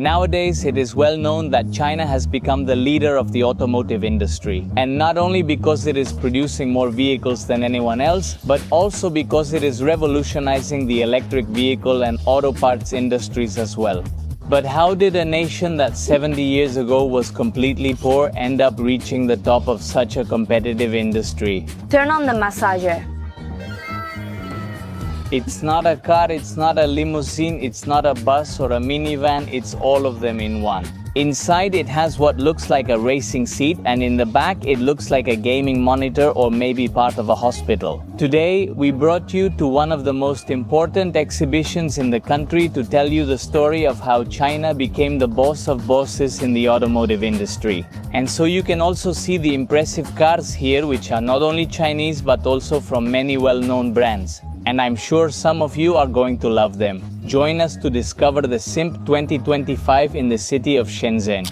Nowadays, it is well known that China has become the leader of the automotive industry. And not only because it is producing more vehicles than anyone else, but also because it is revolutionizing the electric vehicle and auto parts industries as well. But how did a nation that 70 years ago was completely poor end up reaching the top of such a competitive industry? Turn on the massager. It's not a car, it's not a limousine, it's not a bus or a minivan, it's all of them in one. Inside it has what looks like a racing seat, and in the back it looks like a gaming monitor or maybe part of a hospital. Today we brought you to one of the most important exhibitions in the country to tell you the story of how China became the boss of bosses in the automotive industry. And so you can also see the impressive cars here, which are not only Chinese but also from many well-known brands. And I'm sure some of you are going to love them. Join us to discover the SIMP 2025 in the city of Shenzhen.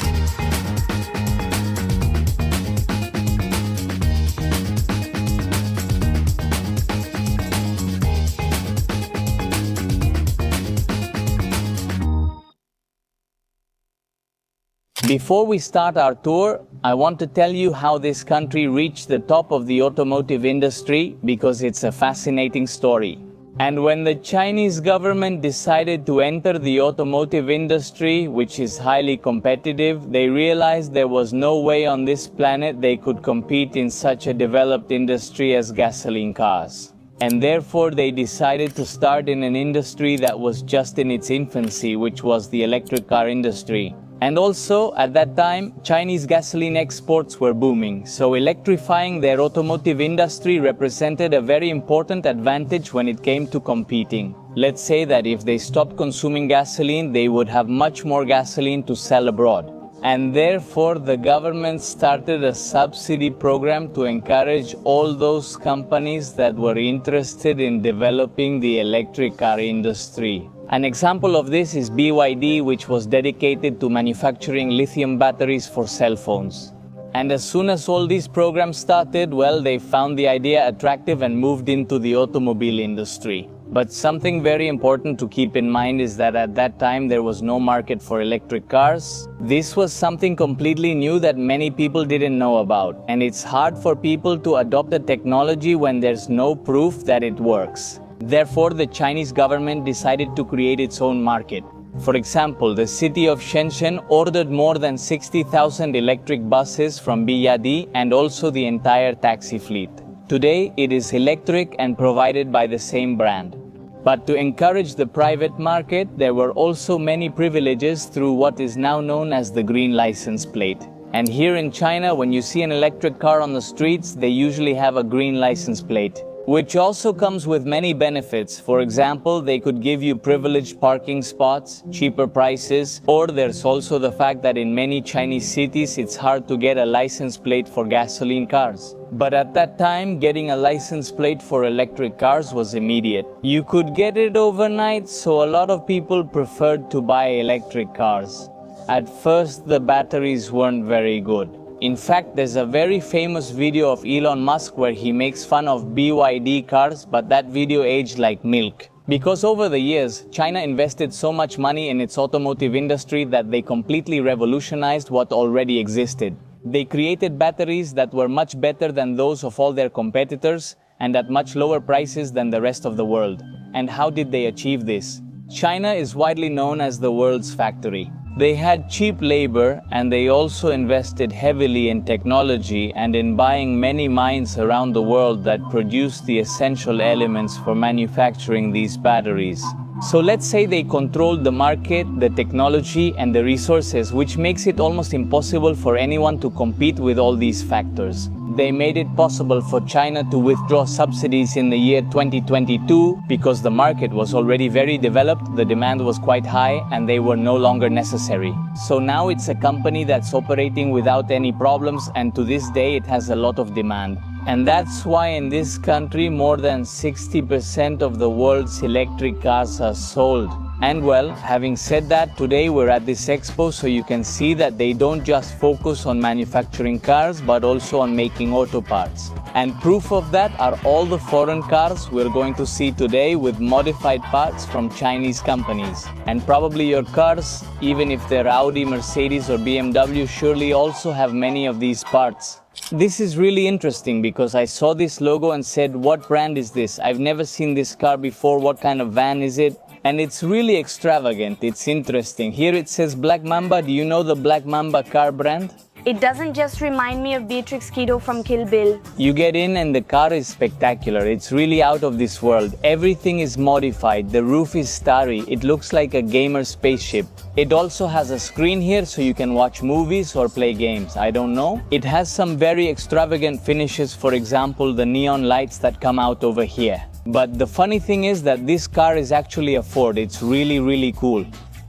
Before we start our tour, I want to tell you how this country reached the top of the automotive industry, because it's a fascinating story. And when the Chinese government decided to enter the automotive industry, which is highly competitive, they realized there was no way on this planet they could compete in such a developed industry as gasoline cars. And therefore they decided to start in an industry that was just in its infancy, which was the electric car industry. And also, at that time, Chinese gasoline exports were booming, so electrifying their automotive industry represented a very important advantage when it came to competing. Let's say that if they stopped consuming gasoline, they would have much more gasoline to sell abroad. And therefore, the government started a subsidy program to encourage all those companies that were interested in developing the electric car industry. An example of this is BYD, which was dedicated to manufacturing lithium batteries for cell phones. And as soon as all these programs started, well, they found the idea attractive and moved into the automobile industry. But something very important to keep in mind is that at that time there was no market for electric cars. This was something completely new that many people didn't know about. And it's hard for people to adopt a technology when there's no proof that it works. Therefore, the Chinese government decided to create its own market. For example, the city of Shenzhen ordered more than 60,000 electric buses from BYD and also the entire taxi fleet. Today, it is electric and provided by the same brand. But to encourage the private market, there were also many privileges through what is now known as the green license plate. And here in China, when you see an electric car on the streets, they usually have a green license plate, which also comes with many benefits. For example, they could give you privileged parking spots, cheaper prices, or there's also the fact that in many Chinese cities it's hard to get a license plate for gasoline cars. But at that time, getting a license plate for electric cars was immediate. You could get it overnight, so a lot of people preferred to buy electric cars. At first, the batteries weren't very good. In fact, there's a very famous video of Elon Musk where he makes fun of BYD cars, but that video aged like milk. Because over the years, China invested so much money in its automotive industry that they completely revolutionized what already existed. They created batteries that were much better than those of all their competitors and at much lower prices than the rest of the world. And how did they achieve this? China is widely known as the world's factory. They had cheap labor, and they also invested heavily in technology and in buying many mines around the world that produced the essential elements for manufacturing these batteries. So let's say they controlled the market, the technology, and the resources, which makes it almost impossible for anyone to compete with all these factors. They made it possible for China to withdraw subsidies in the year 2022 because the market was already very developed, the demand was quite high, and they were no longer necessary. So now it's a company that's operating without any problems, and to this day it has a lot of demand. And that's why in this country more than 60% of the world's electric cars are sold. And well, having said that, today we're at this expo, so you can see that they don't just focus on manufacturing cars, but also on making auto parts. And proof of that are all the foreign cars we're going to see today with modified parts from Chinese companies. And probably your cars, even if they're Audi, Mercedes or BMW, surely also have many of these parts. This is really interesting because I saw this logo and said, what brand is this? I've never seen this car before. What kind of van is it? And it's really extravagant. It's interesting. Here it says Black Mamba. Do you know the Black Mamba car brand? It doesn't just remind me of Beatrix Kiddo from Kill Bill. You get in and the car is spectacular. It's really out of this world. Everything is modified. The roof is starry. It looks like a gamer spaceship. It also has a screen here so you can watch movies or play games. I don't know. It has some very extravagant finishes. For example, the neon lights that come out over here. But the funny thing is that this car is actually a Ford. It's really, really cool.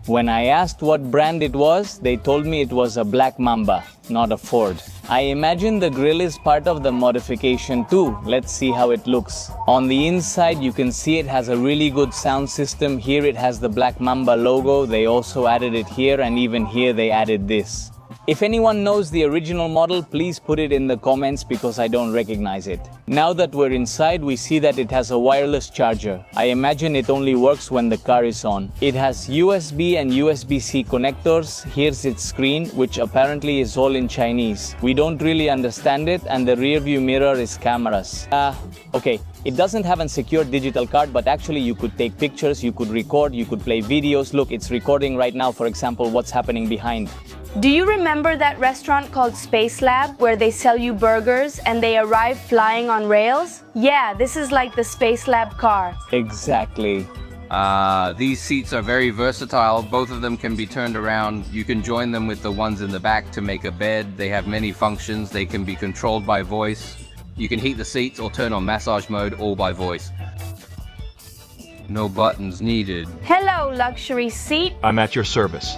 When I asked what brand it was, they told me it was a Black Mamba, not a Ford. I imagine the grille is part of the modification too. Let's see how it looks. On the inside, you can see it has a really good sound system. Here it has the Black Mamba logo. They also added it here, and even here they added this. If anyone knows the original model, please put it in the comments because I don't recognize it. Now that we're inside, we see that it has a wireless charger. I imagine it only works when the car is on. It has USB and USB-C connectors. Here's its screen, which apparently is all in Chinese. We don't really understand it, and the rear view mirror is cameras. Okay. It doesn't have a secure digital card, but actually you could take pictures, you could record, you could play videos. Look, it's recording right now, for example, what's happening behind. Do you remember that restaurant called Space Lab where they sell you burgers and they arrive flying on rails? Yeah, this is like the Space Lab car. Exactly. These seats are very versatile. Both of them can be turned around. You can join them with the ones in the back to make a bed. They have many functions. They can be controlled by voice. You can heat the seats or turn on massage mode, all by voice. No buttons needed. Hello, luxury seat. I'm at your service.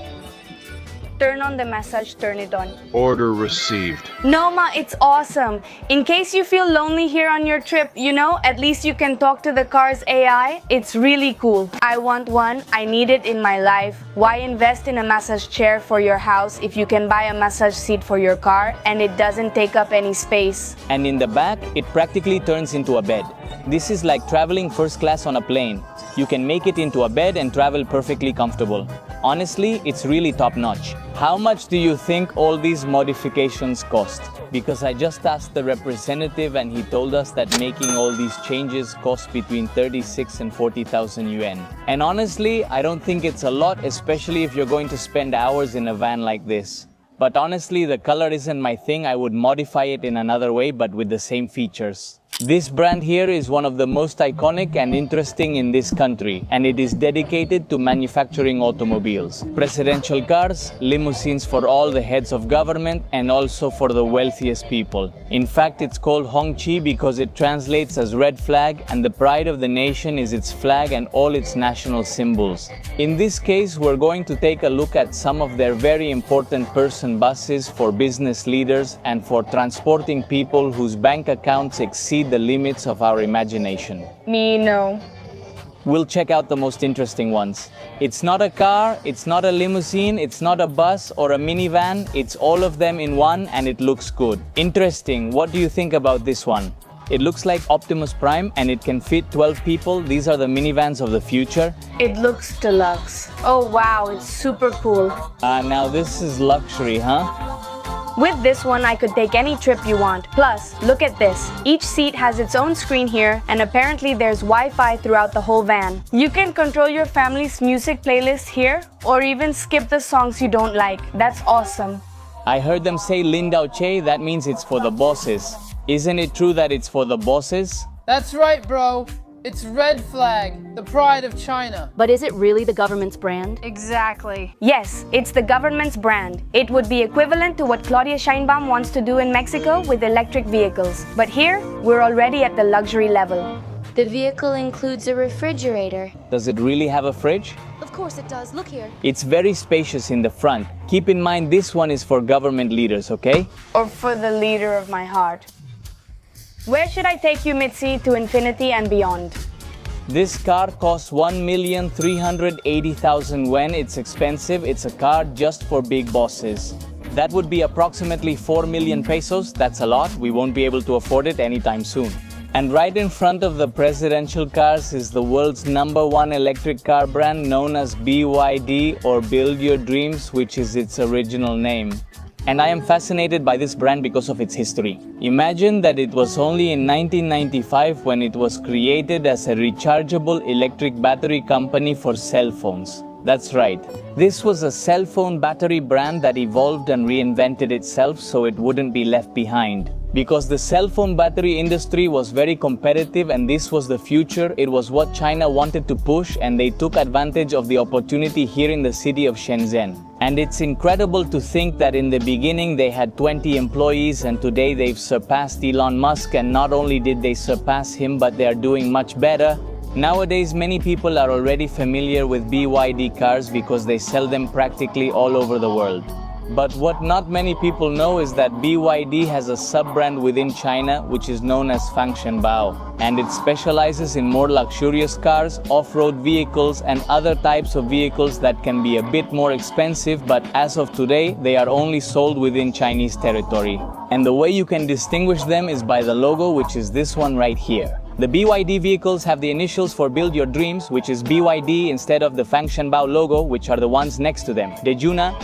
Turn on the massage, turn it on. Order received. Noma, it's awesome. In case you feel lonely here on your trip, you know, at least you can talk to the car's AI. It's really cool. I want one. I need it in my life. Why invest in a massage chair for your house if you can buy a massage seat for your car and it doesn't take up any space? And in the back, it practically turns into a bed. This is like traveling first class on a plane. You can make it into a bed and travel perfectly comfortable. Honestly, it's really top-notch. How much do you think all these modifications cost? Because I just asked the representative and he told us that making all these changes costs between 36 and 40,000 yuan. And honestly, I don't think it's a lot, especially if you're going to spend hours in a van like this. But honestly, the color isn't my thing. I would modify it in another way, but with the same features. This brand here is one of the most iconic and interesting in this country, and it is dedicated to manufacturing automobiles, presidential cars, limousines for all the heads of government, and also for the wealthiest people. In fact, it's called Hongqi because it translates as red flag, and the pride of the nation is its flag and all its national symbols. In this case, we're going to take a look at some of their very important person buses for business leaders and for transporting people whose bank accounts exceed the limits of our imagination. Me, no. We'll check out the most interesting ones. It's not a car, it's not a limousine, it's not a bus or a minivan, it's all of them in one and it looks good. Interesting, what do you think about this one? It looks like Optimus Prime and it can fit 12 people. These are the minivans of the future. It looks deluxe. Oh wow, it's super cool. Now this is luxury, huh? With this one, I could take any trip you want. Plus, look at this. Each seat has its own screen here, and apparently there's Wi-Fi throughout the whole van. You can control your family's music playlist here, or even skip the songs you don't like. That's awesome. I heard them say Lin Dao Che, that means it's for the bosses. Isn't it true that it's for the bosses? That's right, bro. It's Red Flag, the pride of China. But is it really the government's brand? Exactly. Yes, it's the government's brand. It would be equivalent to what Claudia Sheinbaum wants to do in Mexico with electric vehicles. But here, we're already at the luxury level. The vehicle includes a refrigerator. Does it really have a fridge? Of course it does. Look here. It's very spacious in the front. Keep in mind this one is for government leaders, okay? Or for the leader of my heart. Where should I take you, Mitzi, to infinity and beyond? This car costs 1,380,000 yuan. It's expensive. It's a car just for big bosses. That would be approximately 4 million pesos. That's a lot. We won't be able to afford it anytime soon. And right in front of the presidential cars is the world's #1 electric car brand known as BYD, or Build Your Dreams, which is its original name. And I am fascinated by this brand because of its history. Imagine that it was only in 1995 when it was created as a rechargeable electric battery company for cell phones. That's right. This was a cell phone battery brand that evolved and reinvented itself so it wouldn't be left behind. Because the cell phone battery industry was very competitive and this was the future, it was what China wanted to push, and they took advantage of the opportunity here in the city of Shenzhen. And it's incredible to think that in the beginning they had 20 employees and today they've surpassed Elon Musk, and not only did they surpass him, but they are doing much better. Nowadays, many people are already familiar with BYD cars because they sell them practically all over the world. But what not many people know is that BYD has a sub-brand within China which is known as Fangshenbao, and it specializes in more luxurious cars, off-road vehicles and other types of vehicles that can be a bit more expensive, but as of today they are only sold within Chinese territory. And the way you can distinguish them is by the logo, which is this one right here. The BYD vehicles have the initials for Build Your Dreams, which is BYD, instead of the Fangshenbao logo, which are the ones next to them. Did you know?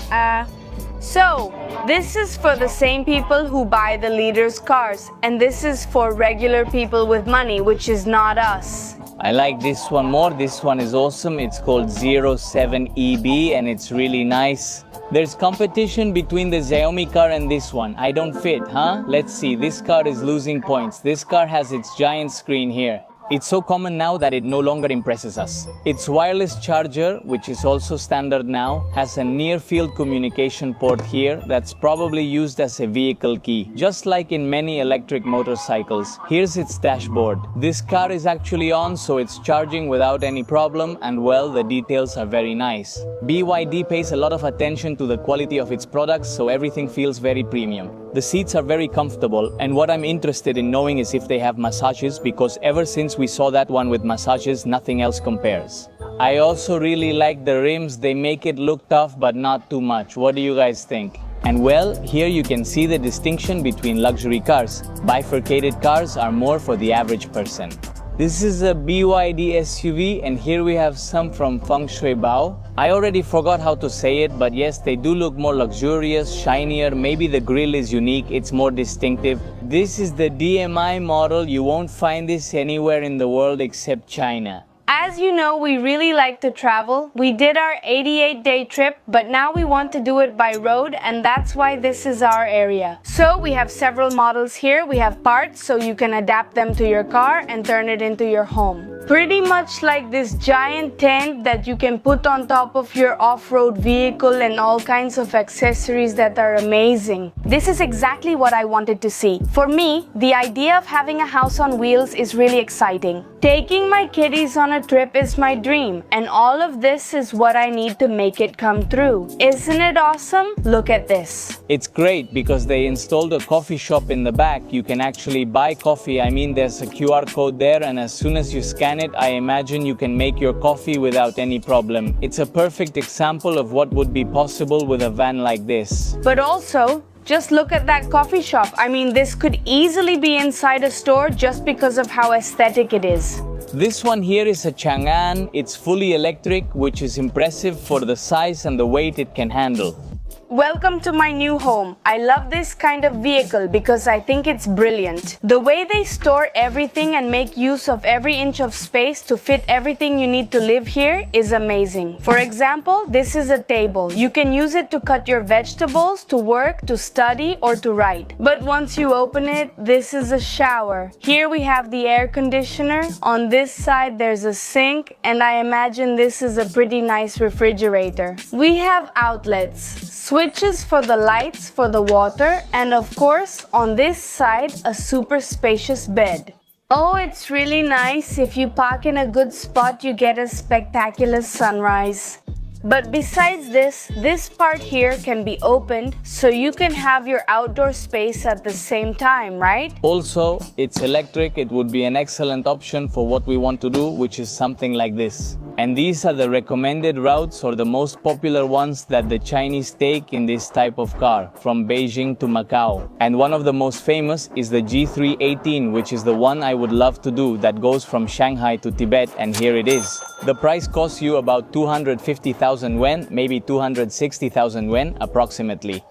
So, this is for the same people who buy the leaders' cars, and this is for regular people with money, which is not us. I like this one more. This one is awesome. It's called 07EB and it's really nice. There's competition between the Xiaomi car and this one. I don't fit, huh? Let's see. This car is losing points. This car has its giant screen here. It's so common now that it no longer impresses us. Its wireless charger, which is also standard now, has a near-field communication port here that's probably used as a vehicle key, just like in many electric motorcycles. Here's its dashboard. This car is actually on, so it's charging without any problem, and well, the details are very nice. BYD pays a lot of attention to the quality of its products, so everything feels very premium. The seats are very comfortable, and what I'm interested in knowing is if they have massages, because ever since we saw that one with massages, nothing else compares. I also really like the rims. They make it look tough, but not too much. What do you guys think? And well, here you can see the distinction between luxury cars. Bifurcated cars are more for the average person. This is a BYD SUV, and here we have some from Fangshenbao. I already forgot how to say it, but yes, they do look more luxurious, shinier. Maybe the grille is unique, it's more distinctive. This is the DMI model. You won't find this anywhere in the world except China. As you know, we really like to travel. We did our 88-day trip, but now we want to do it by road, and that's why this is our area. So we have several models here. We have parts, so you can adapt them to your car and turn it into your home. Pretty much like this giant tent that you can put on top of your off-road vehicle, and all kinds of accessories that are amazing. This is exactly what I wanted to see. For me, the idea of having a house on wheels is really exciting. Taking my kiddies on a trip is my dream, and all of this is what I need to make it come true. Isn't it awesome? Look at this. It's great because they installed a coffee shop in the back. You can actually buy coffee. I mean, there's a QR code there, and as soon as you scan it, I imagine you can make your coffee without any problem. It's a perfect example of what would be possible with a van like this. But also, just look at that coffee shop. I mean, this could easily be inside a store just because of how aesthetic it is. This one here is a Chang'an. It's fully electric, which is impressive for the size and the weight it can handle. Welcome to my new home. I love this kind of vehicle because I think it's brilliant. The way they store everything and make use of every inch of space to fit everything you need to live here is amazing. For example, this is a table. You can use it to cut your vegetables, to work, to study, or to write. But once you open it, this is a shower. Here we have the air conditioner. On this side, there's a sink, and I imagine this is a pretty nice refrigerator. We have outlets, switches for the lights, for the water, and of course, on this side, a super spacious bed. Oh, it's really nice. If you park in a good spot, you get a spectacular sunrise. But besides this part here can be opened, so you can have your outdoor space at the same time, right? Also, it's electric. It would be an excellent option for what we want to do, which is something like this. And these are the recommended routes or the most popular ones that the Chinese take in this type of car, from Beijing to Macau. And one of the most famous is the G318, which is the one I would love to do, that goes from Shanghai to Tibet, and here it is. The price costs you about 250,000 yuan, maybe 260,000 yuan approximately.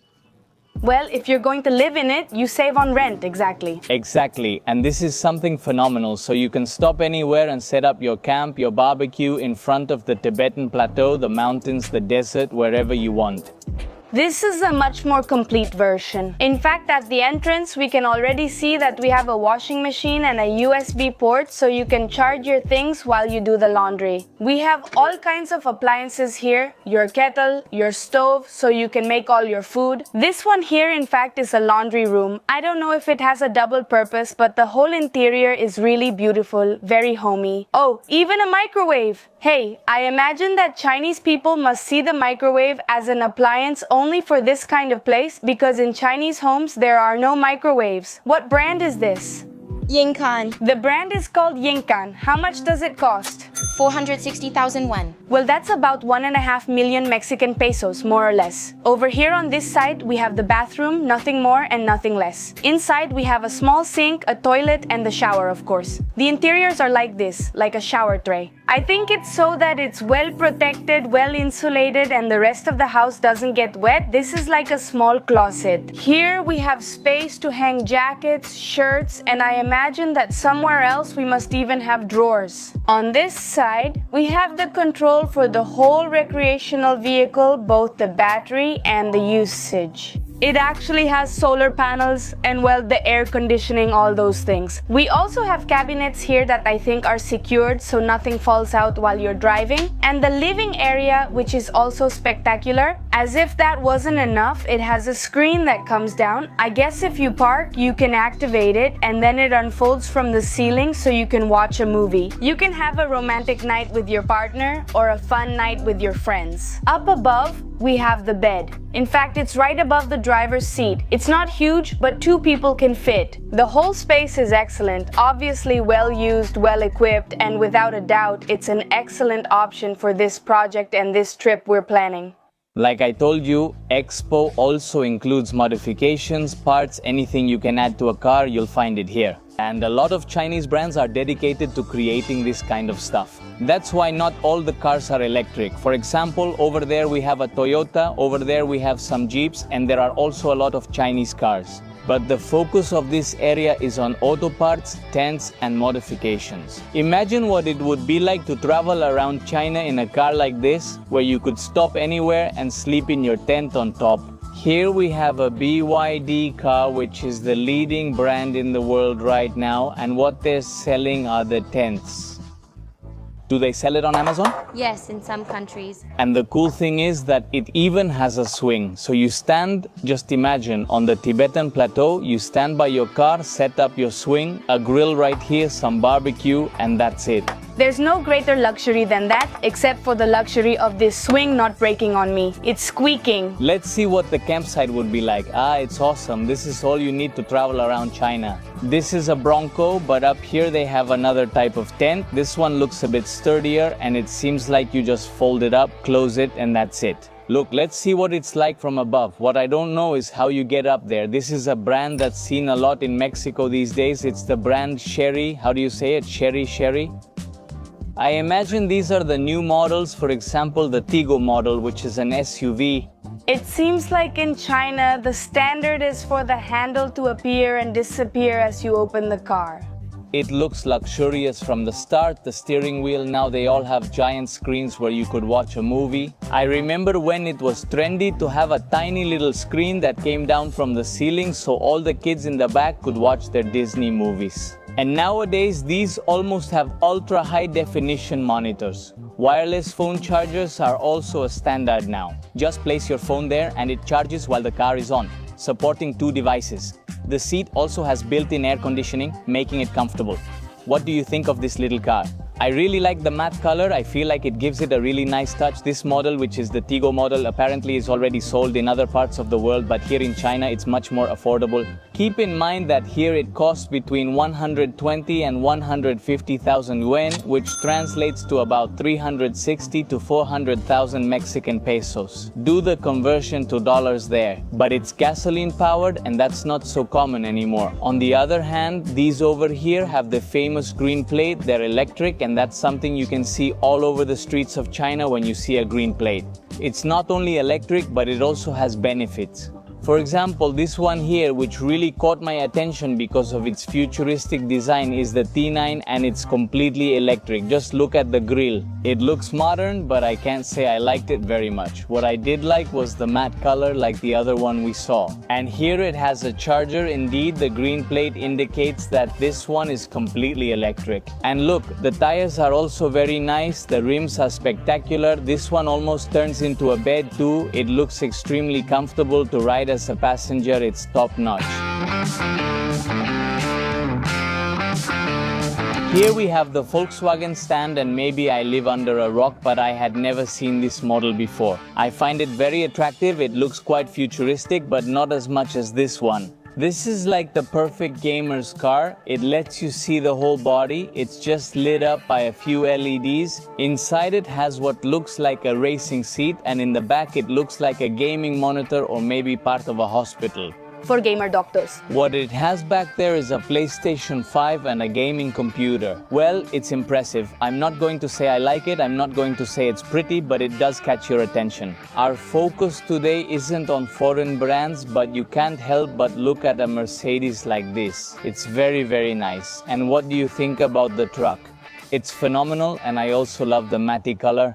Well, if you're going to live in it, you save on rent, exactly. Exactly, and this is something phenomenal. So you can stop anywhere and set up your camp, your barbecue in front of the Tibetan plateau, the mountains, the desert, wherever you want. This is a much more complete version. In fact, at the entrance, we can already see that we have a washing machine and a USB port so you can charge your things while you do the laundry. We have all kinds of appliances here, your kettle, your stove, so you can make all your food. This one here, in fact, is a laundry room. I don't know if it has a double purpose, but the whole interior is really beautiful, very homey. Oh, even a microwave! Hey, I imagine that Chinese people must see the microwave as an appliance only for this kind of place, because in Chinese homes there are no microwaves. What brand is this? Yinkan, The brand is called Yinkan. How much does it cost? 460,000 yuan. Well, that's about 1.5 million Mexican pesos, more or less. Over here on this side, we have the bathroom, nothing more and nothing less. Inside, we have a small sink, a toilet, and the shower, of course. The interiors are like this, like a shower tray. I think it's so that it's well protected, well insulated, and the rest of the house doesn't get wet. This is like a small closet. Here, we have space to hang jackets, shirts, and I imagine that somewhere else we must even have drawers. On this side, we have the control for the whole recreational vehicle, both the battery and the usage. It actually has solar panels and, well, the air conditioning, all those things. We also have cabinets here that I think are secured so nothing falls out while you're driving. And the living area, which is also spectacular. As if that wasn't enough, it has a screen that comes down. I guess if you park, you can activate it and then it unfolds from the ceiling so you can watch a movie. You can have a romantic night with your partner or a fun night with your friends. Up above, we have the bed. In fact, it's right above the driver's seat. It's not huge, but 2 people can fit. The whole space is excellent, obviously well used, well equipped, and without a doubt, it's an excellent option for this project and this trip we're planning. Like I told you, Expo also includes modifications, parts, anything you can add to a car, you'll find it here. And a lot of Chinese brands are dedicated to creating this kind of stuff. That's why not all the cars are electric. For example, over there we have a Toyota, over there we have some Jeeps, and there are also a lot of Chinese cars. But the focus of this area is on auto parts, tents, and modifications. Imagine what it would be like to travel around China in a car like this, where you could stop anywhere and sleep in your tent on top. Here we have a BYD car, which is the leading brand in the world right now, and what they're selling are the tents. Do they sell it on Amazon? Yes, in some countries. And the cool thing is that it even has a swing. So you stand, just imagine, on the Tibetan plateau, you stand by your car, set up your swing, a grill right here, some barbecue, and that's it. There's no greater luxury than that, except for the luxury of this swing not breaking on me. It's squeaking. Let's see what the campsite would be like. It's awesome. This is all you need to travel around China. This is a Bronco, but up here they have another type of tent. This one looks a bit sturdier, and it seems like you just fold it up, close it, and that's it. Look, let's see what it's like from above. What I don't know is how you get up there. This is a brand that's seen a lot in Mexico these days. It's the brand Sherry. How do you say it? Sherry? I imagine these are the new models, for example, the Tigo model, which is an SUV. It seems like in China, the standard is for the handle to appear and disappear as you open the car. It looks luxurious from the start. The steering wheel, now they all have giant screens where you could watch a movie. I remember when it was trendy to have a tiny little screen that came down from the ceiling so all the kids in the back could watch their Disney movies. And nowadays, these almost have ultra high definition monitors. Wireless phone chargers are also a standard now. Just place your phone there and it charges while the car is on, supporting 2 devices. The seat also has built-in air conditioning, making it comfortable. What do you think of this little car? I really like the matte color. I feel like it gives it a really nice touch. This model, which is the Tigo model, apparently is already sold in other parts of the world, but here in China it's much more affordable. Keep in mind that here it costs between 120 and 150,000 yuan, which translates to about 360 to 400,000 Mexican pesos. Do the conversion to dollars there. But it's gasoline powered, and that's not so common anymore. On the other hand, these over here have the famous green plate. They're electric, and that's something you can see all over the streets of China when you see a green plate. It's not only electric, but it also has benefits. For example, this one here, which really caught my attention because of its futuristic design, is the T9, and it's completely electric. Just look at the grille. It looks modern, but I can't say I liked it very much. What I did like was the matte color, like the other one we saw. And here it has a charger. Indeed, the green plate indicates that this one is completely electric. And look, the tires are also very nice. The rims are spectacular. This one almost turns into a bed too. It looks extremely comfortable to ride as a passenger. It's top notch. Here we have the Volkswagen stand, and maybe I live under a rock, but I had never seen this model before. I find it very attractive. It looks quite futuristic, but not as much as this one. This is like the perfect gamer's car. It lets you see the whole body. It's just lit up by a few LEDs. Inside it has what looks like a racing seat, and in the back it looks like a gaming monitor or maybe part of a hospital. For gamer doctors. What it has back there is a PlayStation 5 and a gaming computer. Well, it's impressive. I'm not going to say I like it, I'm not going to say it's pretty, but it does catch your attention. Our focus today isn't on foreign brands, but you can't help but look at a Mercedes like this. It's very, very nice. And what do you think about the truck? It's phenomenal, and I also love the matte color.